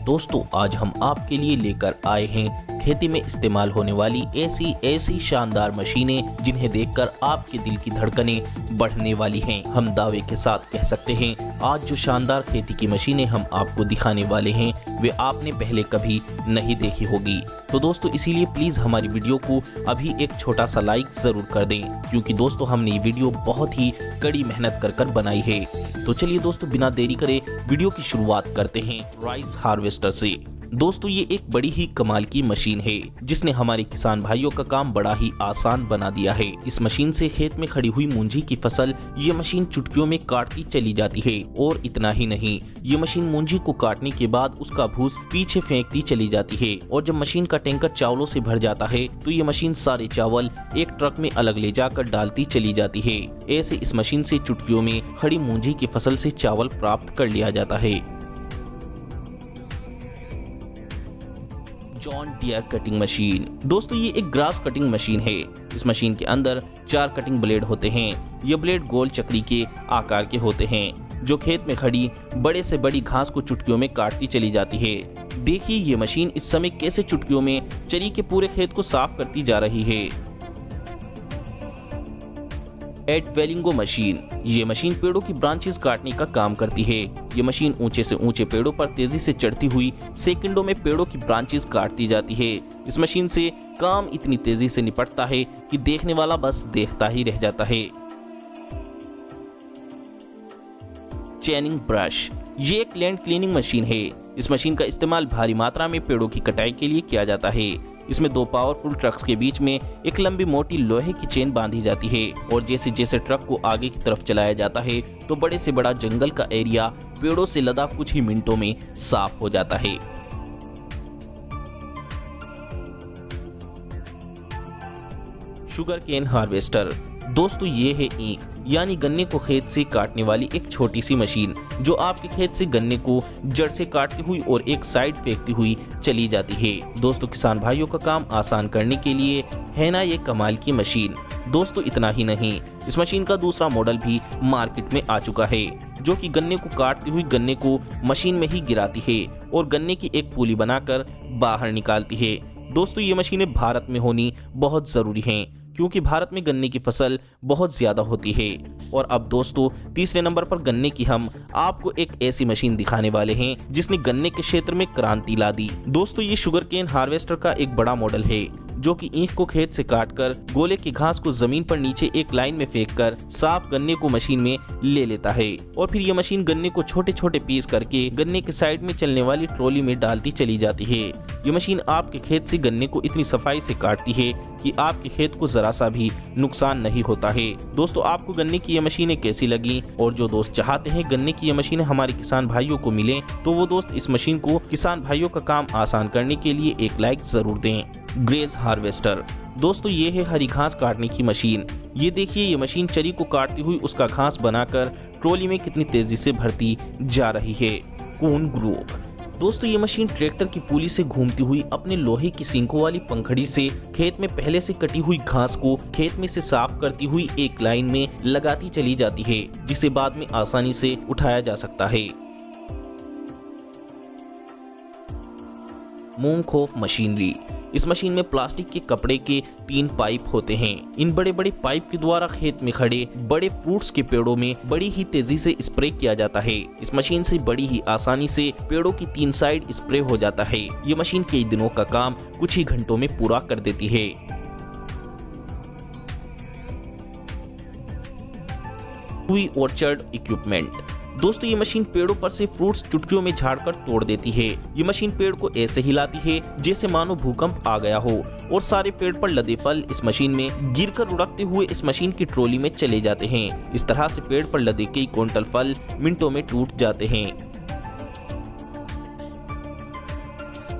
दोस्तों आज हम आपके लिए लेकर आए हैं खेती में इस्तेमाल होने वाली ऐसी शानदार मशीनें जिन्हें देखकर आपके दिल की धड़कनें बढ़ने वाली हैं। हम दावे के साथ कह सकते हैं आज जो शानदार खेती की मशीनें हम आपको दिखाने वाले हैं वे आपने पहले कभी नहीं देखी होगी। तो दोस्तों इसीलिए प्लीज हमारी वीडियो को अभी एक छोटा सा लाइक जरूर कर दें, क्योंकि दोस्तों हमने ये वीडियो बहुत ही कड़ी मेहनत कर बनाई है। तो चलिए दोस्तों बिना देरी करे वीडियो की शुरुआत करते हैं राइस हार्वेस्टर से। दोस्तों ये एक बड़ी ही कमाल की मशीन है जिसने हमारे किसान भाइयों का काम बड़ा ही आसान बना दिया है। इस मशीन से खेत में खड़ी हुई मूंजी की फसल ये मशीन चुटकियों में काटती चली जाती है। और इतना ही नहीं, ये मशीन मूंजी को काटने के बाद उसका भूस पीछे फेंकती चली जाती है। और जब मशीन का टैंकर चावलों से भर जाता है तो ये मशीन सारे चावल एक ट्रक में अलग ले जाकर डालती चली जाती है। ऐसे इस मशीन से चुटकियों में खड़ी मूंजी की फसल से चावल प्राप्त कर लिया जाता है। John Deere cutting machine. दोस्तों ये एक ग्रास कटिंग मशीन है। इस मशीन के अंदर 4 कटिंग ब्लेड होते हैं। ये ब्लेड गोल चक्री के आकार के होते हैं जो खेत में खड़ी बड़े से बड़ी घास को चुटकियों में काटती चली जाती है। देखिए ये मशीन इस समय कैसे चुटकियों में चरी के पूरे खेत को साफ करती जा रही है। एडवेलिंगो मशीन। ये मशीन पेड़ों की ब्रांचेस काटने का काम करती है। ये मशीन ऊंचे से ऊंचे पेड़ों पर तेजी से चढ़ती हुई सेकंडों में पेड़ों की ब्रांचेस काटती जाती है। इस मशीन से काम इतनी तेजी से निपटता है कि देखने वाला बस देखता ही रह जाता है। चैनिंग ब्रश। ये एक लैंड क्लीनिंग मशीन है। इस मशीन का इस्तेमाल भारी मात्रा में पेड़ों की कटाई के लिए किया जाता है। इसमें 2 पावरफुल ट्रक्स के बीच में एक लंबी मोटी लोहे की चेन बांधी जाती है और जैसे जैसे ट्रक को आगे की तरफ चलाया जाता है तो बड़े से बड़ा जंगल का एरिया पेड़ों से लदा कुछ ही मिनटों में साफ हो जाता है। Sugar cane harvester. दोस्तों ये है ईख यानी गन्ने को खेत से काटने वाली एक छोटी सी मशीन जो आपके खेत से गन्ने को जड़ से काटती हुई और एक साइड फेंकती हुई चली जाती है। दोस्तों किसान भाइयों का काम आसान करने के लिए है ना ये कमाल की मशीन। दोस्तों इतना ही नहीं, इस मशीन का दूसरा मॉडल भी मार्केट में आ चुका है जो कि गन्ने को काटती हुई गन्ने को मशीन में ही गिराती है और गन्ने की एक पूली बनाकर बाहर निकालती है। दोस्तों ये मशीनें भारत में होनी बहुत जरूरी हैं क्योंकि भारत में गन्ने की फसल बहुत ज्यादा होती है। और अब दोस्तों तीसरे नंबर पर गन्ने की हम आपको एक ऐसी मशीन दिखाने वाले हैं जिसने गन्ने के क्षेत्र में क्रांति ला दी। दोस्तों ये शुगर केन हार्वेस्टर का एक बड़ा मॉडल है जो कि ईख को खेत से काटकर गोले की घास को जमीन पर नीचे एक लाइन में फेंककर साफ गन्ने को मशीन में ले लेता है और फिर यह मशीन गन्ने को छोटे छोटे पीस करके गन्ने के साइड में चलने वाली ट्रॉली में डालती चली जाती है। ये मशीन आपके खेत से गन्ने को इतनी सफाई से काटती है कि आपके खेत को जरा सा भी नुकसान नहीं होता है। दोस्तों आपको गन्ने की ये मशीनें कैसी लगी और जो दोस्त चाहते हैं गन्ने की ये मशीनें हमारे किसान भाइयों को मिले तो वो दोस्त इस मशीन को किसान भाइयों का काम आसान करने के लिए एक लाइक जरूर दें। Grace harvester. दोस्तों ये है हरी घास काटने की मशीन। ये देखिए ये मशीन चरी को काटती हुई उसका घास बनाकर ट्रॉली में कितनी तेजी से भरती जा रही है। कून ग्रुप। दोस्तों ये मशीन ट्रैक्टर की पुली से घूमती हुई अपने लोहे की सींगों वाली पंखड़ी से खेत में पहले से कटी हुई घास को खेत में से साफ करती हुई एक लाइन में लगाती चली जाती है जिसे बाद में आसानी से उठाया जा सकता है। मूंगखोफ मशीनरी। इस मशीन में प्लास्टिक के कपड़े के 3 पाइप होते हैं। इन बड़े बड़े पाइप के द्वारा खेत में खड़े बड़े फ्रूट्स के पेड़ों में बड़ी ही तेजी से स्प्रे किया जाता है। इस मशीन से बड़ी ही आसानी से पेड़ों की 3 साइड स्प्रे हो जाता है। ये मशीन कई दिनों का काम कुछ ही घंटों में पूरा कर देती है। हुई ऑर्चर्ड इक्विपमेंट। दोस्तों ये मशीन पेड़ों पर से फ्रूट्स चुटकियों में झाड़कर तोड़ देती है। ये मशीन पेड़ को ऐसे हिलाती है जैसे मानो भूकंप आ गया हो और सारे पेड़ पर लदे फल इस मशीन में गिरकर उड़कते हुए इस मशीन की ट्रॉली में चले जाते हैं। इस तरह से पेड़ पर लदे कई क्विंटल फल मिनटों में टूट जाते हैं।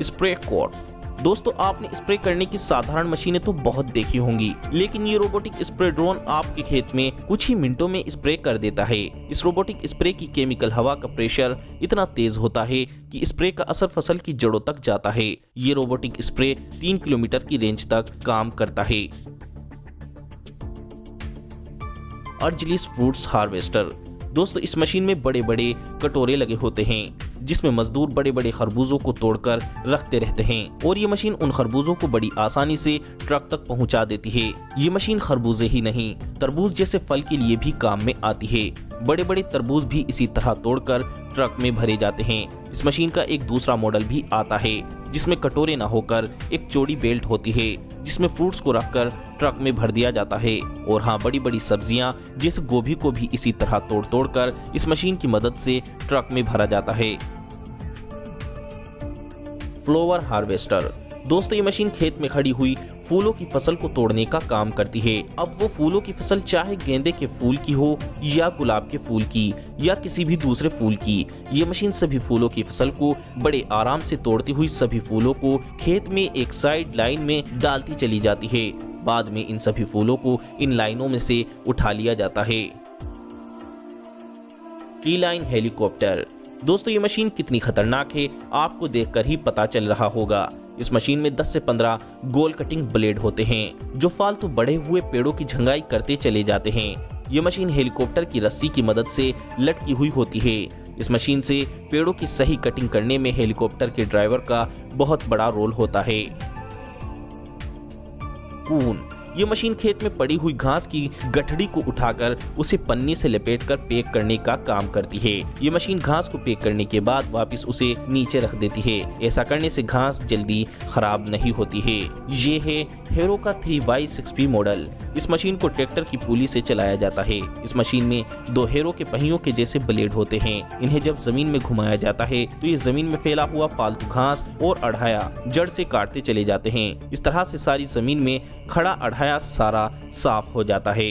Spray cord. दोस्तों आपने स्प्रे करने की साधारण मशीनें तो बहुत देखी होंगी, लेकिन ये रोबोटिक स्प्रे ड्रोन आपके खेत में कुछ ही मिनटों में स्प्रे कर देता है। इस रोबोटिक स्प्रे की केमिकल हवा का प्रेशर इतना तेज होता है कि स्प्रे का असर फसल की जड़ों तक जाता है। ये रोबोटिक स्प्रे 3 किलोमीटर की रेंज तक काम करता है। अर्जलिस फ्रूट्स हार्वेस्टर। दोस्तों इस मशीन में बड़े बड़े कटोरे लगे होते हैं। जिसमें मजदूर बड़े बड़े खरबूजों को तोड़कर रखते रहते हैं और ये मशीन उन खरबूजों को बड़ी आसानी से ट्रक तक पहुंचा देती है। ये मशीन खरबूजे ही नहीं, तरबूज जैसे फल के लिए भी काम में आती है। बड़े बड़े तरबूज भी इसी तरह तोड़कर ट्रक में भरे जाते हैं। इस मशीन का एक दूसरा मॉडल भी आता है जिसमें कटोरे न होकर एक चौड़ी बेल्ट होती है जिसमें फ्रूट्स को रखकर ट्रक में भर दिया जाता है। और हाँ, बड़ी बड़ी सब्जियां जैसे गोभी को भी इसी तरह तोड़ तोड़ कर इस मशीन की मदद से ट्रक में भरा जाता है। Flower harvester. दोस्तों, ये मशीन खेत में खड़ी हुई फूलों की फसल को तोड़ने का काम करती है। अब वो फूलों की फसल चाहे गेंदे के फूल की हो या गुलाब के फूल की या किसी भी दूसरे फूल की, ये मशीन सभी फूलों की फसल को बड़े आराम से तोड़ती हुई सभी फूलों को खेत में एक साइड लाइन में डालती चली जाती है। बाद में इन सभी फूलों को इन लाइनों में से उठा लिया जाता है। Tree line helicopter. दोस्तों, ये मशीन कितनी खतरनाक है आपको देखकर ही पता चल रहा होगा। इस मशीन में 10 से 15 गोल कटिंग ब्लेड होते हैं जो फालतू बढ़े हुए पेड़ों की झंगाई करते चले जाते हैं। ये मशीन हेलीकॉप्टर की रस्सी की मदद से लटकी हुई होती है। इस मशीन से पेड़ों की सही कटिंग करने में हेलीकॉप्टर के ड्राइवर का बहुत बड़ा रोल होता है। कून। ये मशीन खेत में पड़ी हुई घास की गठड़ी को उठाकर उसे पन्नी से लपेटकर पैक करने का काम करती है। ये मशीन घास को पैक करने के बाद वापस उसे नीचे रख देती है। ऐसा करने से घास जल्दी खराब नहीं होती है। ये है हेरो का 3Y6P मॉडल। इस मशीन को ट्रैक्टर की पुली से चलाया जाता है। इस मशीन में 2 हेरो के पहियों के जैसे ब्लेड होते हैं। इन्हें जब जमीन में घुमाया जाता है तो ये जमीन में फैला हुआ फालतू घास और अड़ाया जड़ से काटते चले जाते हैं। इस तरह से सारी जमीन में खड़ा अड़ाया सारा साफ हो जाता है।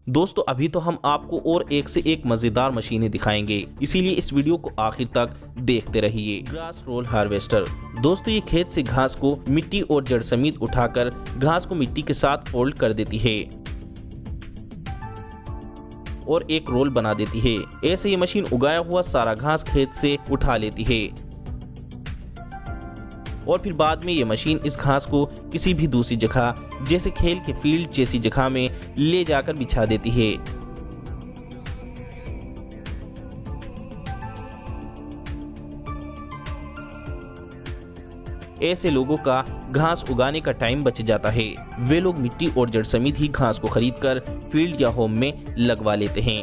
दोस्तों, अभी तो हम आपको और एक से एक मजेदार मशीनें दिखाएंगे, इसीलिए इस वीडियो को आखिर तक देखते रहिए। Grass roll harvester. दोस्तों, ये खेत से घास को मिट्टी और जड़ समेत उठाकर घास को मिट्टी के साथ फोल्ड कर देती है और एक रोल बना देती है। ऐसे ये मशीन उगाया हुआ सारा घास खेत से उठा लेती है और फिर बाद में ये मशीन इस घास को किसी भी दूसरी जगह जैसे खेल के फील्ड जैसी जगह में ले जाकर बिछा देती है। ऐसे लोगों का घास उगाने का टाइम बच जाता है। वे लोग मिट्टी और जड़ समेत ही घास को खरीदकर फील्ड या होम में लगवा लेते हैं।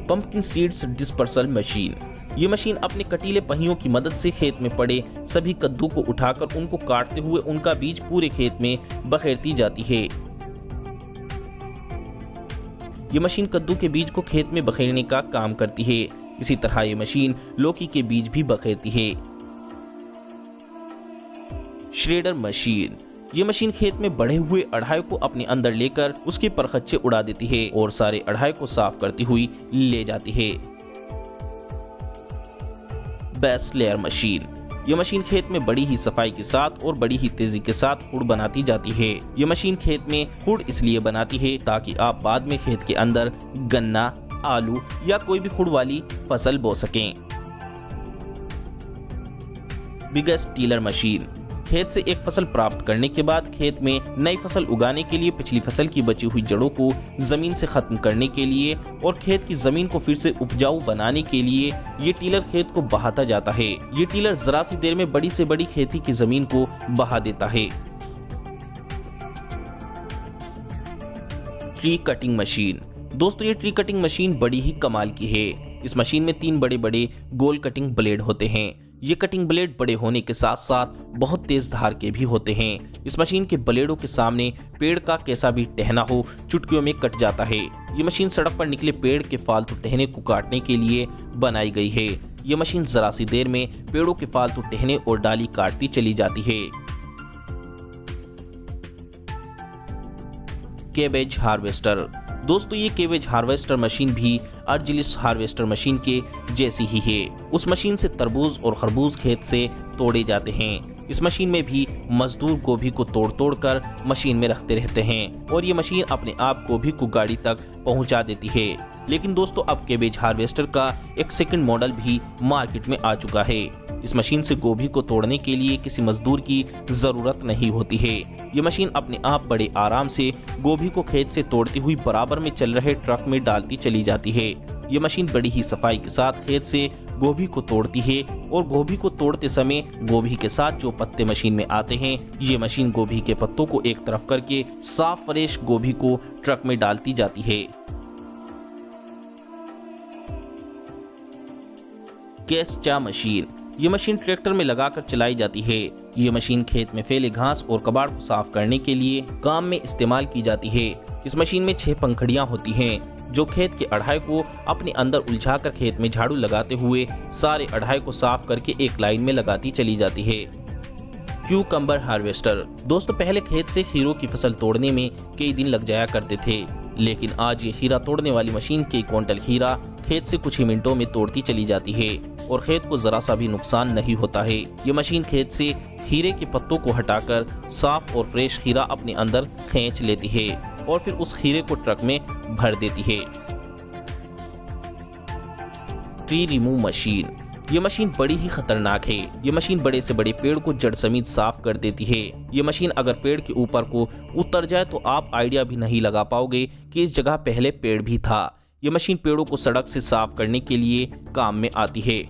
Pumpkin seeds dispersal machine. ये मशीन अपने कटीले पहियों की मदद से खेत में पड़े सभी कद्दू को उठाकर उनको काटते हुए उनका बीज पूरे खेत में बखेरती जाती है। ये मशीन कद्दू के बीज को खेत में बखेरने का काम करती है। इसी तरह ये मशीन लौकी के बीज भी बखेरती है। Shredder machine. ये मशीन खेत में बढ़े हुए अढ़ाई को अपने अंदर लेकर उसके परखच्चे उड़ा देती है और सारे अढ़ाई को साफ करती हुई ले जाती है। Base layer machine. यह मशीन खेत में बड़ी ही सफाई के साथ और बड़ी ही तेजी के साथ हुड़ बनाती जाती है। यह मशीन खेत में हुड़ इसलिए बनाती है ताकि आप बाद में खेत के अंदर गन्ना, आलू या कोई भी हुड़ वाली फसल बो सकें। Biggest tiller machine. खेत से एक फसल प्राप्त करने के बाद खेत में नई फसल उगाने के लिए पिछली फसल की बची हुई जड़ों को जमीन से खत्म करने के लिए और खेत की जमीन को फिर से उपजाऊ बनाने के लिए ये टीलर खेत को बहाता जाता है। ये टीलर जरा सी देर में बड़ी से बड़ी खेती की जमीन को बहा देता है। Tree cutting machine. दोस्तों, ये ट्री कटिंग मशीन बड़ी ही कमाल की है। इस मशीन में 3 बड़े बड़े गोल कटिंग ब्लेड होते हैं। ये कटिंग ब्लेड बड़े होने के साथ साथ बहुत तेज धार के भी होते हैं। इस मशीन के ब्लेडों के सामने पेड़ का कैसा भी टहना हो चुटकियों में कट जाता है। ये मशीन सड़क पर निकले पेड़ के फालतू टहने को काटने के लिए बनाई गई है। ये मशीन जरा सी देर में पेड़ों के फालतू टहने और डाली काटती चली जाती है। Cabbage harvester. दोस्तों, ये कैबेज हार्वेस्टर मशीन भी अर्जिलिस हार्वेस्टर मशीन के जैसी ही है। उस मशीन से तरबूज और खरबूज खेत से तोड़े जाते हैं। इस मशीन में भी मजदूर गोभी को तोड़ तोड़ कर मशीन में रखते रहते हैं और ये मशीन अपने आप गोभी को गाड़ी तक पहुंचा देती है। लेकिन दोस्तों अब कैबेज हार्वेस्टर का एक सेकंड मॉडल भी मार्केट में आ चुका है। इस मशीन से गोभी को तोड़ने के लिए किसी मजदूर की जरूरत नहीं होती है। ये मशीन अपने आप बड़े आराम से गोभी को खेत से तोड़ती हुई बराबर में चल रहे ट्रक में डालती चली जाती है। ये मशीन बड़ी ही सफाई के साथ खेत से गोभी को तोड़ती है और गोभी को तोड़ते समय गोभी के साथ जो पत्ते मशीन में आते हैं, ये मशीन गोभी के पत्तों को एक तरफ करके साफ फ्रेश गोभी को ट्रक में डालती जाती है। कैस्चा मशीन, ये मशीन ट्रैक्टर में लगाकर चलाई जाती है। ये मशीन खेत में फैले घास और कबाड़ को साफ करने के लिए काम में इस्तेमाल की जाती है। इस मशीन में 6 पंखुड़ियां होती हैं जो खेत के अढ़ाई को अपने अंदर उलझाकर खेत में झाड़ू लगाते हुए सारे अढ़ाई को साफ करके एक लाइन में लगाती चली जाती है। क्यूकम्बर हार्वेस्टर, दोस्तों पहले खेत से खीरों की फसल तोड़ने में कई दिन लग जाया करते थे, लेकिन आज ये खीरा तोड़ने वाली मशीन कई क्विंटल खीरा खेत से कुछ ही मिनटों में तोड़ती चली जाती है और खेत को जरा सा भी नुकसान नहीं होता है। ये मशीन खेत से खीरे के पत्तों को हटाकर साफ और फ्रेश खीरा अपने अंदर खींच लेती है और फिर उस खीरे को ट्रक में भर देती है। ट्री रिमूव मशीन, ये मशीन बड़ी ही खतरनाक है। ये मशीन बड़े से बड़े पेड़ को जड़ समेत साफ कर देती है। ये मशीन अगर पेड़ के ऊपर को उतर जाए तो आप आइडिया भी नहीं लगा पाओगे कि इस जगह पहले पेड़ भी था। ये मशीन पेड़ों को सड़क से साफ करने के लिए काम में आती है।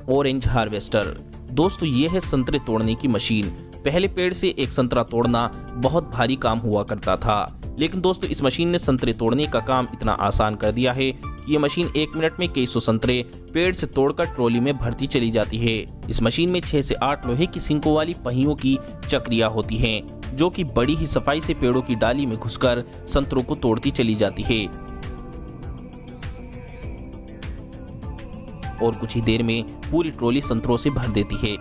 ऑरेंज हार्वेस्टर, दोस्तों ये है संतरे तोड़ने की मशीन। पहले पेड़ से एक संतरा तोड़ना बहुत भारी काम हुआ करता था, लेकिन दोस्तों इस मशीन ने संतरे तोड़ने का काम इतना आसान कर दिया है कि ये मशीन 1 मिनट में कई सौ संतरे पेड़ से तोड़कर ट्रॉली में भरती चली जाती है। इस मशीन में 6 से 8 लोहे की सिंकों वाली पहियों की चक्रियां होती हैं, जो कि बड़ी ही सफाई से पेड़ों की डाली में घुसकर संतरों को तोड़ती चली जाती है और कुछ ही देर में पूरी ट्रॉली संतरों से भर देती है।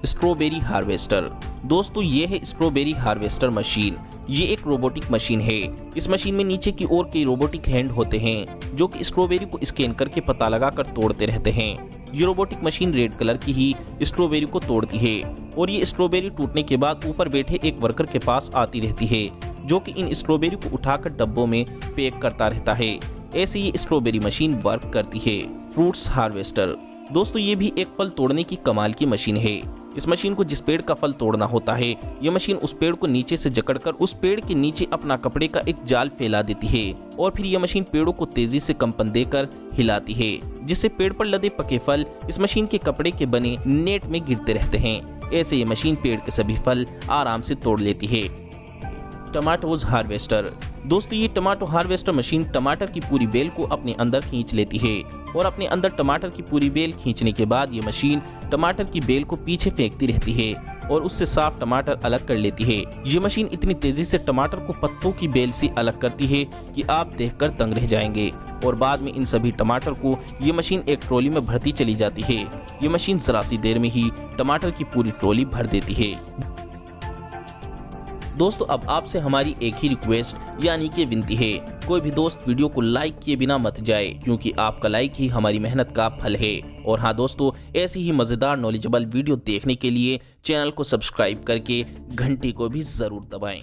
स्ट्रॉबेरी हार्वेस्टर, दोस्तों ये है स्ट्रॉबेरी हार्वेस्टर मशीन। ये एक रोबोटिक मशीन है। इस मशीन में नीचे की ओर कई रोबोटिक हैंड होते हैं जो कि स्ट्रॉबेरी को स्कैन करके पता लगाकर तोड़ते रहते हैं। ये रोबोटिक मशीन रेड कलर की ही स्ट्रॉबेरी को तोड़ती है और ये स्ट्रॉबेरी टूटने के बाद ऊपर बैठे एक वर्कर के पास आती रहती है जो कि इन स्ट्रॉबेरी को उठाकर डब्बों में पैक करता रहता है। ऐसे ये स्ट्रॉबेरी मशीन वर्क करती है। फ्रूट्स हार्वेस्टर, दोस्तों ये भी एक फल तोड़ने की कमाल की मशीन है। इस मशीन को जिस पेड़ का फल तोड़ना होता है, ये मशीन उस पेड़ को नीचे से जकड़कर उस पेड़ के नीचे अपना कपड़े का एक जाल फैला देती है और फिर यह मशीन पेड़ों को तेजी से कंपन देकर हिलाती है, जिससे पेड़ पर लदे पके फल इस मशीन के कपड़े के बने नेट में गिरते रहते हैं। ऐसे ये मशीन पेड़ के सभी फल आराम से तोड़ लेती है। टमाटोज हार्वेस्टर, दोस्तों ये टमाटो हार्वेस्टर मशीन टमाटर की पूरी बेल को अपने अंदर खींच लेती है और अपने अंदर टमाटर की पूरी बेल खींचने के बाद ये मशीन टमाटर की बेल को पीछे फेंकती रहती है और उससे साफ टमाटर अलग कर लेती है। ये मशीन इतनी तेजी से टमाटर को पत्तों की बेल से अलग करती है कि आप देखकर दंग रह जाएंगे और बाद में इन सभी टमाटर को ये मशीन एक ट्रॉली में भरती चली जाती है। ये मशीन जरा सी देर में ही टमाटर की पूरी ट्रॉली भर देती है। दोस्तों अब आपसे हमारी एक ही रिक्वेस्ट यानी कि विनती है, कोई भी दोस्त वीडियो को लाइक किए बिना मत जाए, क्योंकि आपका लाइक ही हमारी मेहनत का फल है। और हाँ दोस्तों, ऐसी ही मजेदार नॉलेजेबल वीडियो देखने के लिए चैनल को सब्सक्राइब करके घंटी को भी जरूर दबाएं।